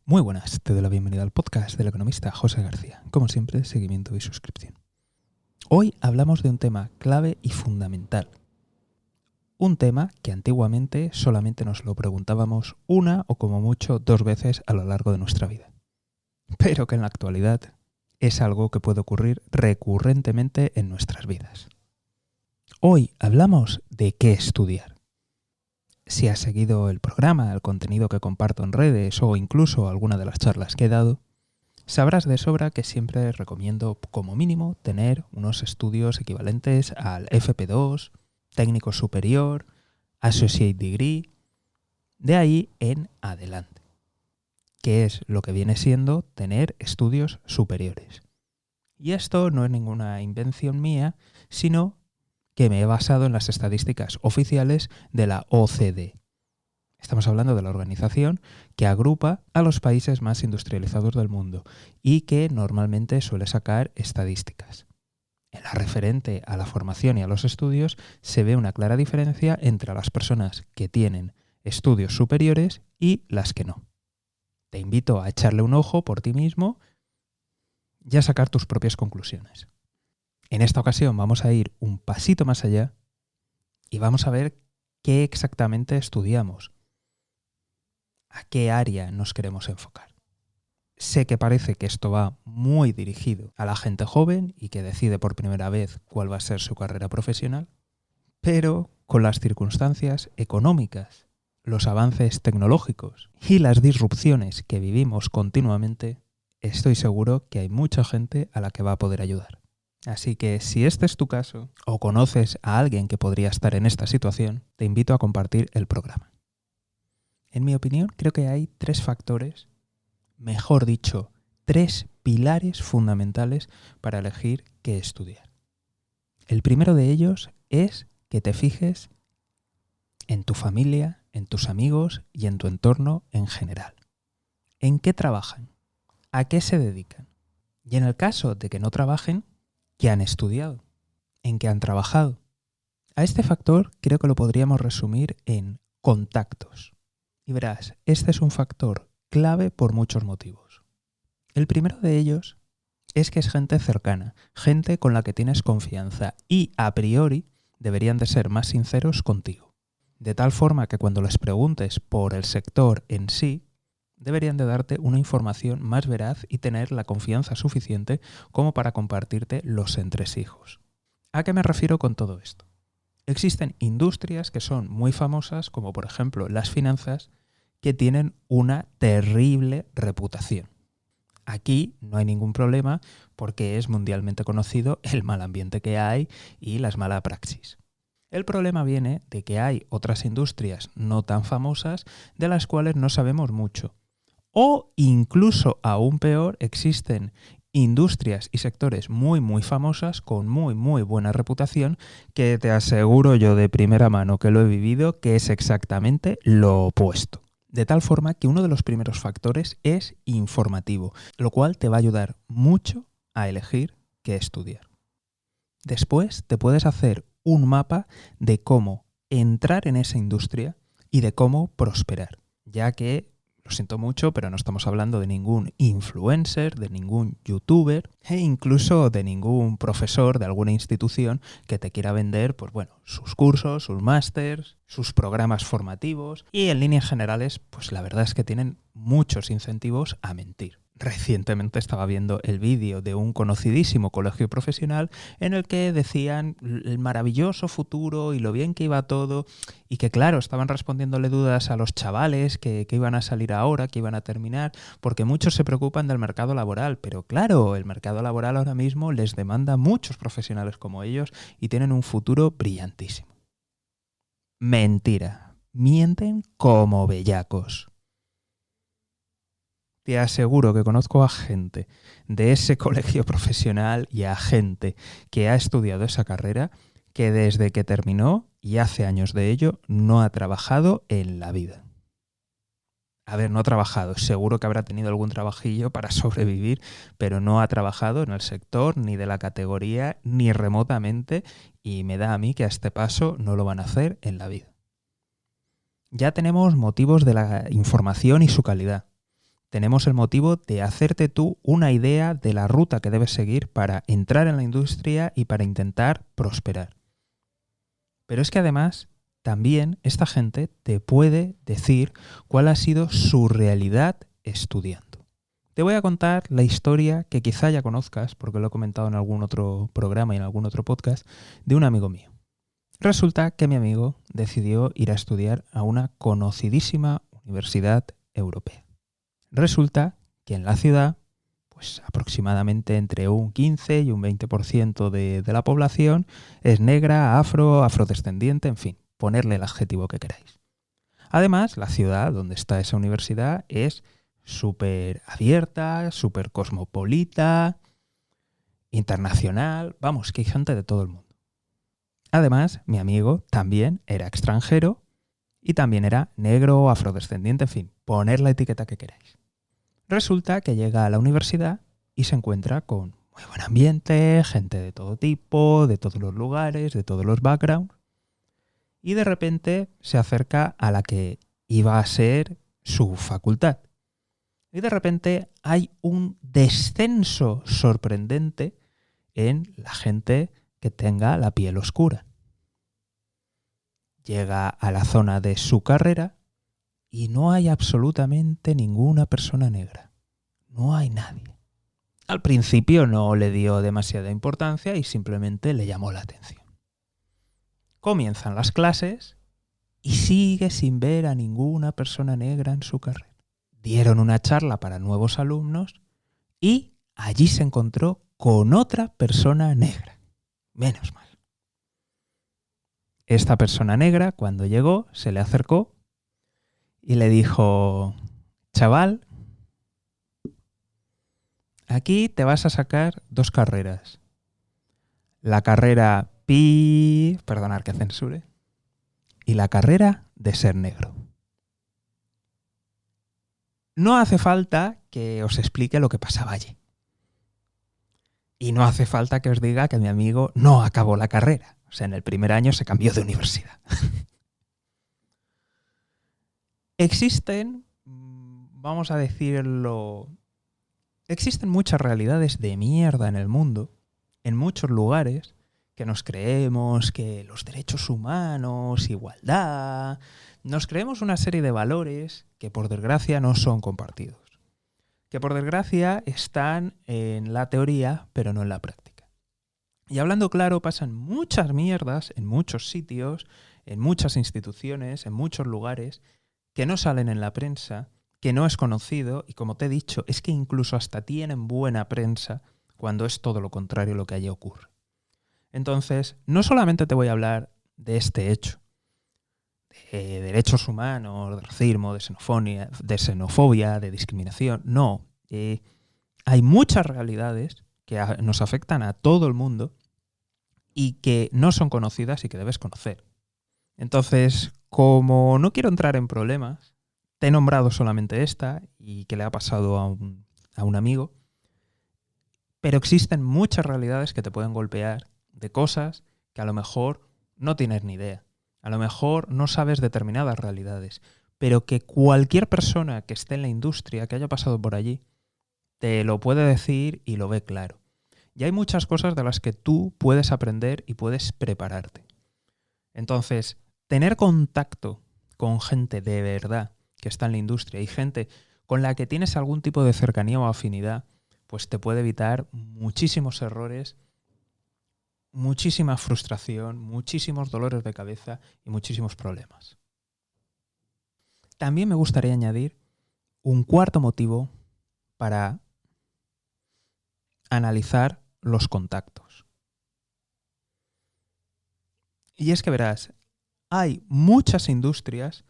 Muy buenas, te doy la bienvenida al podcast del economista José García. Como siempre, seguimiento y suscripción. Hoy hablamos de un tema clave y fundamental. Un tema que antiguamente solamente nos lo preguntábamos una o como mucho 2 veces a lo largo de nuestra vida. Pero que en la actualidad es algo que puede ocurrir recurrentemente en nuestras vidas. Hoy hablamos de qué estudiar. Si has seguido el programa, el contenido que comparto en redes o incluso alguna de las charlas que he dado, sabrás de sobra que siempre recomiendo como mínimo tener unos estudios equivalentes al FP2, técnico superior, Associate Degree, de ahí en adelante, que es lo que viene siendo tener estudios superiores. Y esto no es ninguna invención mía, sino que me he basado en las estadísticas oficiales de la OCDE. Estamos hablando de la organización que agrupa a los países más industrializados del mundo y que normalmente suele sacar estadísticas. En la referente a la formación y a los estudios se ve una clara diferencia entre las personas que tienen estudios superiores y las que no. Te invito a echarle un ojo por ti mismo y a sacar tus propias conclusiones. En esta ocasión vamos a ir un pasito más allá y vamos a ver qué exactamente estudiamos, a qué área nos queremos enfocar. Sé que parece que esto va muy dirigido a la gente joven y que decide por primera vez cuál va a ser su carrera profesional, pero con las circunstancias económicas, los avances tecnológicos y las disrupciones que vivimos continuamente, estoy seguro que hay mucha gente a la que va a poder ayudar. Así que si este es tu caso o conoces a alguien que podría estar en esta situación, te invito a compartir el programa. En mi opinión, creo que hay 3 factores, mejor dicho, 3 pilares fundamentales para elegir qué estudiar. El primero de ellos es que te fijes en tu familia, en tus amigos y en tu entorno en general. ¿En qué trabajan? ¿A qué se dedican? Y en el caso de que no trabajen, ¿qué han estudiado? ¿En qué han trabajado? A este factor creo que lo podríamos resumir en contactos. Y verás, este es un factor clave por muchos motivos. El primero de ellos es que es gente cercana, gente con la que tienes confianza y a priori deberían de ser más sinceros contigo. De tal forma que cuando les preguntes por el sector en sí, deberían de darte una información más veraz y tener la confianza suficiente como para compartirte los entresijos. ¿A qué me refiero con todo esto? Existen industrias que son muy famosas, como por ejemplo las finanzas, que tienen una terrible reputación. Aquí no hay ningún problema porque es mundialmente conocido el mal ambiente que hay y las malas praxis. El problema viene de que hay otras industrias no tan famosas de las cuales no sabemos mucho. O incluso aún peor, existen industrias y sectores muy famosas con muy buena reputación que te aseguro yo de primera mano que lo he vivido que es exactamente lo opuesto. De tal forma que uno de los primeros factores es informativo, lo cual te va a ayudar mucho a elegir qué estudiar. Después te puedes hacer un mapa de cómo entrar en esa industria y de cómo prosperar, ya que, lo siento mucho, pero no estamos hablando de ningún influencer, de ningún youtuber e incluso de ningún profesor de alguna institución que te quiera vender, pues bueno, sus cursos, sus másters, sus programas formativos y en líneas generales, pues la verdad es que tienen muchos incentivos a mentir. Recientemente estaba viendo el vídeo de un conocidísimo colegio profesional en el que decían el maravilloso futuro y lo bien que iba todo y que claro, estaban respondiéndole dudas a los chavales que iban a salir ahora, que iban a terminar, porque muchos se preocupan del mercado laboral, pero claro, el mercado laboral ahora mismo les demanda muchos profesionales como ellos y tienen un futuro brillantísimo. Mentira, mienten como bellacos. Te aseguro que conozco a gente de ese colegio profesional y a gente que ha estudiado esa carrera que desde que terminó, y hace años de ello, no ha trabajado en la vida. A ver, no ha trabajado, seguro que habrá tenido algún trabajillo para sobrevivir, pero no ha trabajado en el sector ni de la categoría ni remotamente y me da a mí que a este paso no lo van a hacer en la vida. Ya tenemos motivos de la información y su calidad. tenemos el motivo de hacerte tú una idea de la ruta que debes seguir para entrar en la industria y para intentar prosperar. Pero es que además también esta gente te puede decir cuál ha sido su realidad estudiando. Te voy a contar la historia que quizá ya conozcas, porque lo he comentado en algún otro programa y en algún otro podcast, de un amigo mío. Resulta que mi amigo decidió ir a estudiar a una conocidísima universidad europea. Resulta que en la ciudad, pues aproximadamente entre un 15 y un 20% de la población es negra, afrodescendiente, en fin, ponerle el adjetivo que queráis. Además, la ciudad donde está esa universidad es súper abierta, súper cosmopolita, internacional, vamos, que hay gente de todo el mundo. Además, mi amigo también era extranjero y también era negro, afrodescendiente, en fin, poner la etiqueta que queráis. Resulta que llega a la universidad y se encuentra con muy buen ambiente, gente de todo tipo, de todos los lugares, de todos los backgrounds, y de repente se acerca a la que iba a ser su facultad. Y de repente hay un descenso sorprendente en la gente que tenga la piel oscura. Llega a la zona de su carrera y no hay absolutamente ninguna persona negra. No hay nadie. Al principio no le dio demasiada importancia y simplemente le llamó la atención. Comienzan las clases y sigue sin ver a ninguna persona negra en su carrera. Dieron una charla para nuevos alumnos y allí se encontró con otra persona negra. Menos mal. Esta persona negra, cuando llegó, se le acercó y le dijo: chaval, aquí te vas a sacar 2 carreras. La carrera perdonad que censure, y la carrera de ser negro. No hace falta que os explique lo que pasaba allí. Y no hace falta que os diga que mi amigo no acabó la carrera. O sea, en el primer año se cambió de universidad. Existen, vamos a decirlo, existen muchas realidades de mierda en el mundo, en muchos lugares, que nos creemos que los derechos humanos, igualdad, nos creemos una serie de valores que por desgracia no son compartidos. Que por desgracia están en la teoría, pero no en la práctica. Y hablando claro, pasan muchas mierdas en muchos sitios, en muchas instituciones, en muchos lugares, que no salen en la prensa, que no es conocido, y como te he dicho, es que incluso hasta tienen buena prensa cuando es todo lo contrario lo que allí ocurre. Entonces, no solamente te voy a hablar de este hecho, de derechos humanos, de racismo, de xenofobia, de discriminación, no. Hay muchas realidades que nos afectan a todo el mundo y que no son conocidas y que debes conocer. Entonces, como no quiero entrar en problemas, te he nombrado solamente esta y que le ha pasado a un amigo, pero existen muchas realidades que te pueden golpear de cosas que a lo mejor no tienes ni idea. A lo mejor no sabes determinadas realidades, pero que cualquier persona que esté en la industria, que haya pasado por allí, te lo puede decir y lo ve claro. Y hay muchas cosas de las que tú puedes aprender y puedes prepararte. Entonces, tener contacto con gente de verdad que está en la industria y gente con la que tienes algún tipo de cercanía o afinidad, pues te puede evitar muchísimos errores, muchísima frustración, muchísimos dolores de cabeza y muchísimos problemas. También me gustaría añadir un cuarto motivo para analizar los contactos. Y es que verás, hay muchas industrias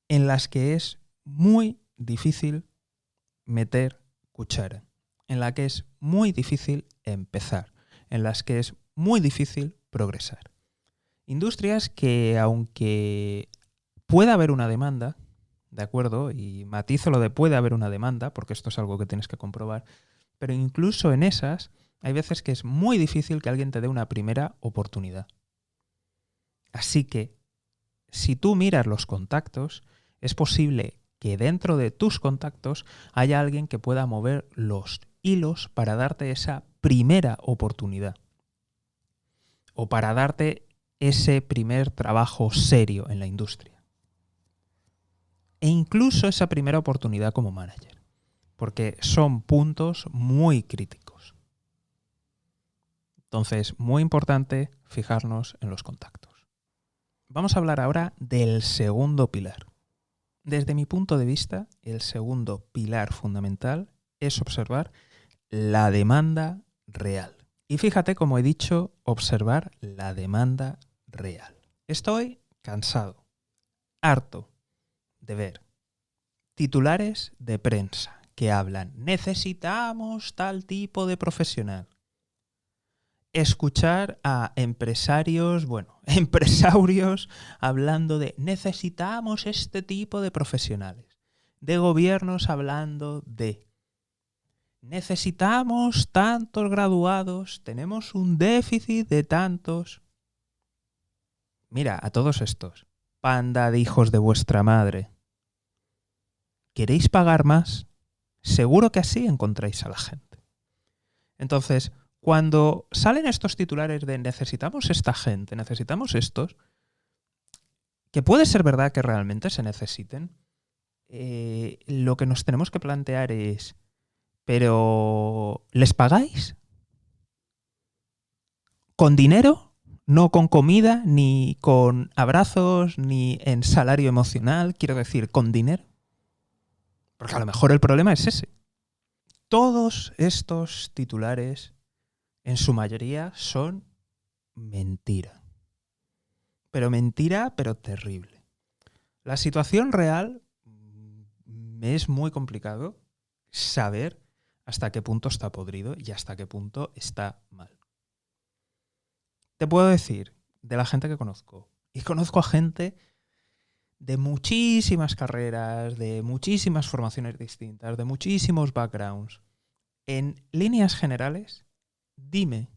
en las que es muy difícil meter cuchara, en la que es muy difícil empezar, en las que es muy difícil progresar. Industrias que, aunque pueda haber una demanda, ¿de acuerdo? Y matizo lo de puede haber una demanda, porque esto es algo que tienes que comprobar, pero incluso en esas hay veces que es muy difícil que alguien te dé una primera oportunidad. Así que, si tú miras los contactos, es posible que dentro de tus contactos haya alguien que pueda mover los hilos para darte esa primera oportunidad o para darte ese primer trabajo serio en la industria. E incluso esa primera oportunidad como manager, porque son puntos muy críticos. Entonces, muy importante fijarnos en los contactos. Vamos a hablar ahora del segundo pilar. Desde mi punto de vista, el segundo pilar fundamental es observar la demanda real. Y fíjate, como he dicho, observar la demanda real. Estoy cansado, harto de ver titulares de prensa que hablan: necesitamos tal tipo de profesional. Escuchar a empresarios hablando de necesitamos este tipo de profesionales. De gobiernos hablando de necesitamos tantos graduados, tenemos un déficit de tantos. Mira, a todos estos, panda de hijos de vuestra madre, ¿queréis pagar más? Seguro que así encontráis a la gente. Entonces, cuando salen estos titulares de necesitamos esta gente, necesitamos estos, que puede ser verdad que realmente se necesiten, lo que nos tenemos que plantear es, ¿pero les pagáis? ¿Con dinero? No con comida, ni con abrazos, ni en salario emocional, quiero decir, con dinero. Porque a lo mejor el problema es ese. Todos estos titulares, en su mayoría, son mentira. Pero mentira, pero terrible. La situación real me es muy complicado saber hasta qué punto está podrido y hasta qué punto está mal. Te puedo decir, de la gente que conozco, y conozco a gente de muchísimas carreras, de muchísimas formaciones distintas, de muchísimos backgrounds. En líneas generales, dime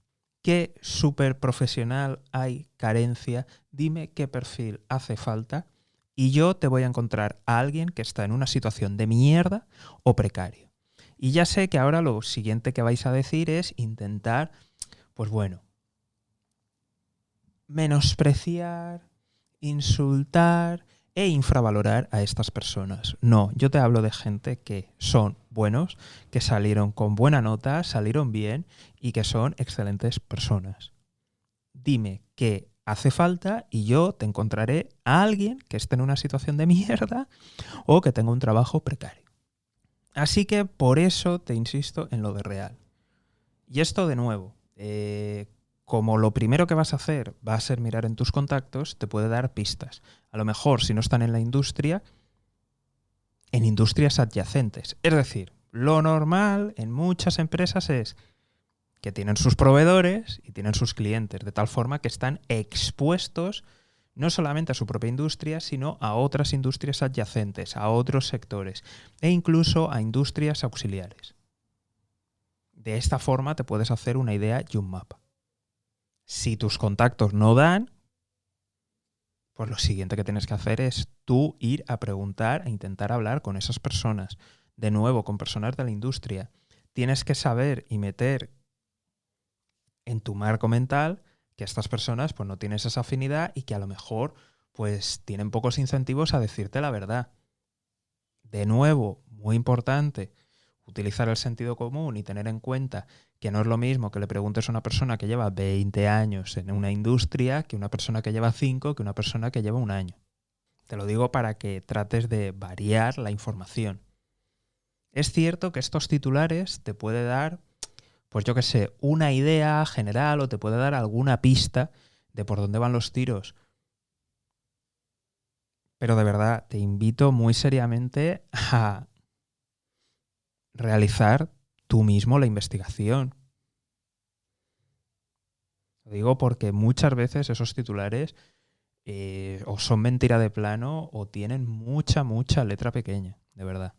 qué superprofesional hay carencia, dime qué perfil hace falta y yo te voy a encontrar a alguien que está en una situación de mierda o precario. Y ya sé que ahora lo siguiente que vais a decir es intentar, pues bueno, menospreciar, insultar e infravalorar a estas personas. No, yo te hablo de gente que son buenos, que salieron con buena nota, salieron bien y que son excelentes personas. Dime qué hace falta y yo te encontraré a alguien que esté en una situación de mierda o que tenga un trabajo precario. Así que por eso te insisto en lo de real. Y esto de nuevo, como lo primero que vas a hacer va a ser mirar en tus contactos, te puede dar pistas. A lo mejor, si no están en la industria, en industrias adyacentes. Es decir, lo normal en muchas empresas es que tienen sus proveedores y tienen sus clientes, de tal forma que están expuestos no solamente a su propia industria, sino a otras industrias adyacentes, a otros sectores e incluso a industrias auxiliares. De esta forma te puedes hacer una idea y un mapa. Si tus contactos no dan, pues lo siguiente que tienes que hacer es tú ir a preguntar e intentar hablar con esas personas. De nuevo, con personas de la industria. Tienes que saber y meter en tu marco mental que estas personas pues no tienen esa afinidad y que a lo mejor pues tienen pocos incentivos a decirte la verdad. De nuevo, muy importante, utilizar el sentido común y tener en cuenta que no es lo mismo que le preguntes a una persona que lleva 20 años en una industria que una persona que lleva 5, que una persona que lleva un año. Te lo digo para que trates de variar la información. Es cierto que estos titulares te puede dar, pues yo qué sé, una idea general o te puede dar alguna pista de por dónde van los tiros. Pero de verdad, te invito muy seriamente a realizar tú mismo la investigación. Lo digo porque muchas veces esos titulares o son mentira de plano o tienen mucha letra pequeña, de verdad.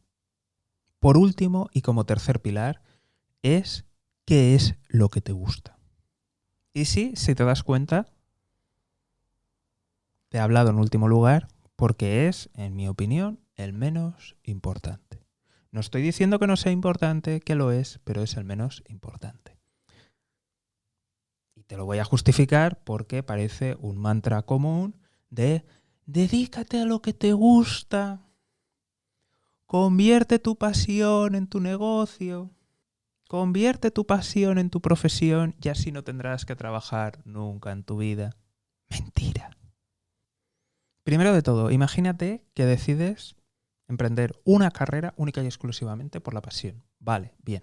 Por último, y como tercer pilar, es ¿qué es lo que te gusta? Y sí, si te das cuenta, te he hablado en último lugar porque es, en mi opinión, el menos importante. No estoy diciendo que no sea importante, que lo es, pero es el menos importante. Y te lo voy a justificar porque parece un mantra común de dedícate a lo que te gusta, convierte tu pasión en tu negocio, convierte tu pasión en tu profesión y así no tendrás que trabajar nunca en tu vida. Mentira. Primero de todo, imagínate que decides emprender una carrera única y exclusivamente por la pasión. Vale, bien.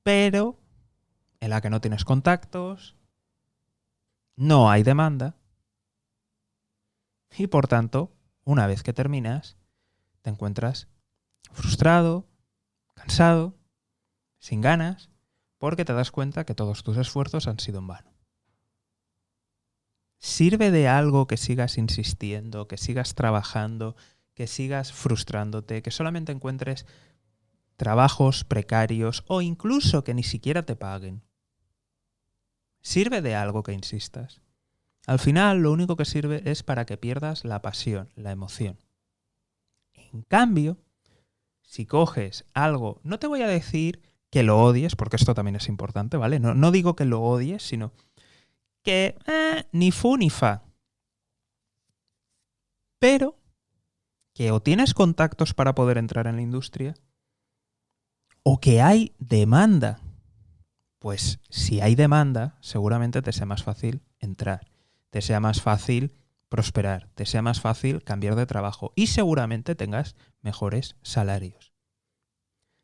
Pero en la que no tienes contactos, no hay demanda y por tanto, una vez que terminas, te encuentras frustrado, cansado, sin ganas, porque te das cuenta que todos tus esfuerzos han sido en vano. ¿Sirve de algo que sigas insistiendo, que sigas trabajando, que sigas frustrándote, que solamente encuentres trabajos precarios o incluso que ni siquiera te paguen? ¿Sirve de algo que insistas? Al final, lo único que sirve es para que pierdas la pasión, la emoción. En cambio, si coges algo, no te voy a decir que lo odies, porque esto también es importante, ¿vale? No digo que lo odies, sino que ni fu ni fa. Pero que o tienes contactos para poder entrar en la industria o que hay demanda. Pues si hay demanda, seguramente te sea más fácil entrar, te sea más fácil prosperar, te sea más fácil cambiar de trabajo y seguramente tengas mejores salarios.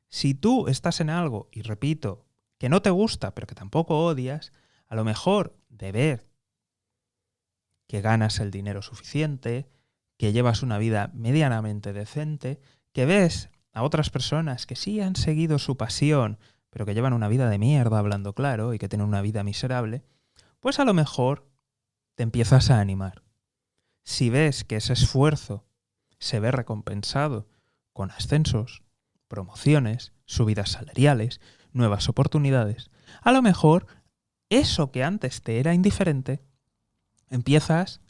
Si tú estás en algo, y repito, que no te gusta, pero que tampoco odias, a lo mejor de ver que ganas el dinero suficiente, que llevas una vida medianamente decente, que ves a otras personas que sí han seguido su pasión, pero que llevan una vida de mierda, hablando claro, y que tienen una vida miserable, pues a lo mejor te empiezas a animar. Si ves que ese esfuerzo se ve recompensado con ascensos, promociones, subidas salariales, nuevas oportunidades, a lo mejor eso que antes te era indiferente, empiezas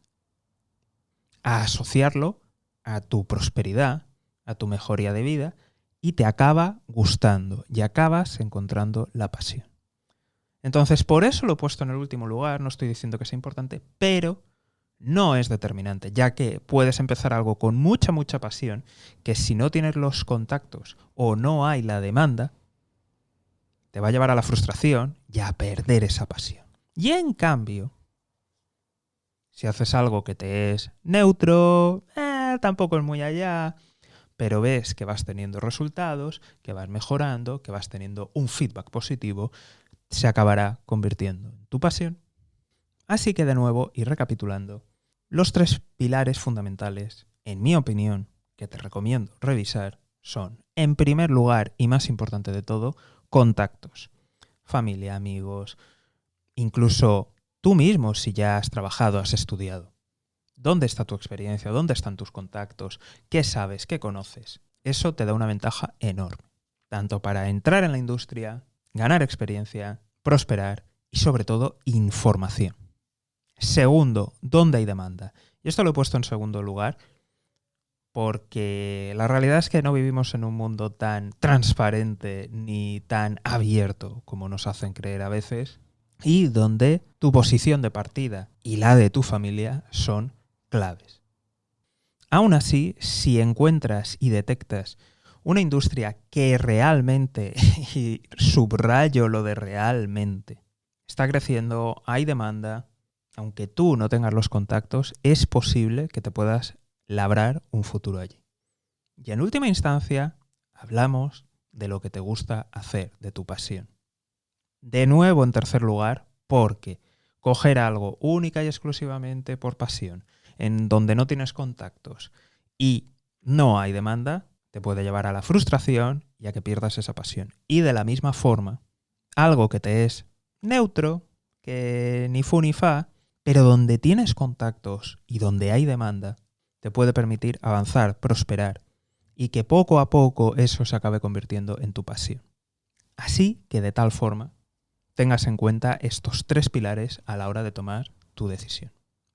a asociarlo a tu prosperidad, a tu mejoría de vida, y te acaba gustando y acabas encontrando la pasión. Entonces, por eso lo he puesto en el último lugar, no estoy diciendo que sea importante, pero no es determinante, ya que puedes empezar algo con mucha, mucha pasión, que si no tienes los contactos o no hay la demanda, te va a llevar a la frustración y a perder esa pasión. Y en cambio, si haces algo que te es neutro, tampoco es muy allá, pero ves que vas teniendo resultados, que vas mejorando, que vas teniendo un feedback positivo, se acabará convirtiendo en tu pasión. Así que de nuevo, y recapitulando, los 3 pilares fundamentales, en mi opinión, que te recomiendo revisar, son, en primer lugar y más importante de todo, contactos. Familia, amigos, incluso tú mismo si ya has trabajado, has estudiado. ¿Dónde está tu experiencia? ¿Dónde están tus contactos? ¿Qué sabes? ¿Qué conoces? Eso te da una ventaja enorme, tanto para entrar en la industria, ganar experiencia, prosperar y sobre todo información. Segundo, ¿dónde hay demanda? Y esto lo he puesto en segundo lugar porque la realidad es que no vivimos en un mundo tan transparente ni tan abierto como nos hacen creer a veces y donde tu posición de partida y la de tu familia son claves. Aún así, si encuentras y detectas una industria que realmente, y subrayo lo de realmente, está creciendo, hay demanda, aunque tú no tengas los contactos, es posible que te puedas labrar un futuro allí. Y en última instancia, hablamos de lo que te gusta hacer, de tu pasión. De nuevo, en tercer lugar, porque coger algo única y exclusivamente por pasión, en donde no tienes contactos y no hay demanda, te puede llevar a la frustración y a que pierdas esa pasión. Y de la misma forma, algo que te es neutro, que ni fu ni fa, pero donde tienes contactos y donde hay demanda, te puede permitir avanzar, prosperar y que poco a poco eso se acabe convirtiendo en tu pasión. Así que de tal forma tengas en cuenta estos 3 pilares a la hora de tomar tu decisión.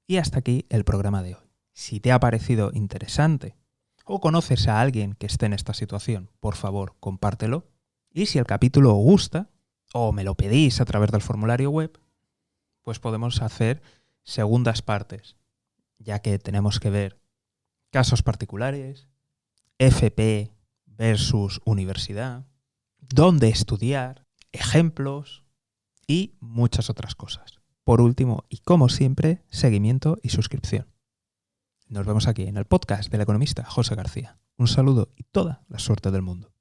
Y hasta aquí el programa de hoy. Si te ha parecido interesante o conoces a alguien que esté en esta situación, por favor, compártelo. Y si el capítulo os gusta o me lo pedís a través del formulario web, pues podemos hacer segundas partes, ya que tenemos que ver casos particulares, FP versus universidad, dónde estudiar, ejemplos y muchas otras cosas. Por último, y como siempre, seguimiento y suscripción. Nos vemos aquí en el podcast del economista José García. Un saludo y toda la suerte del mundo.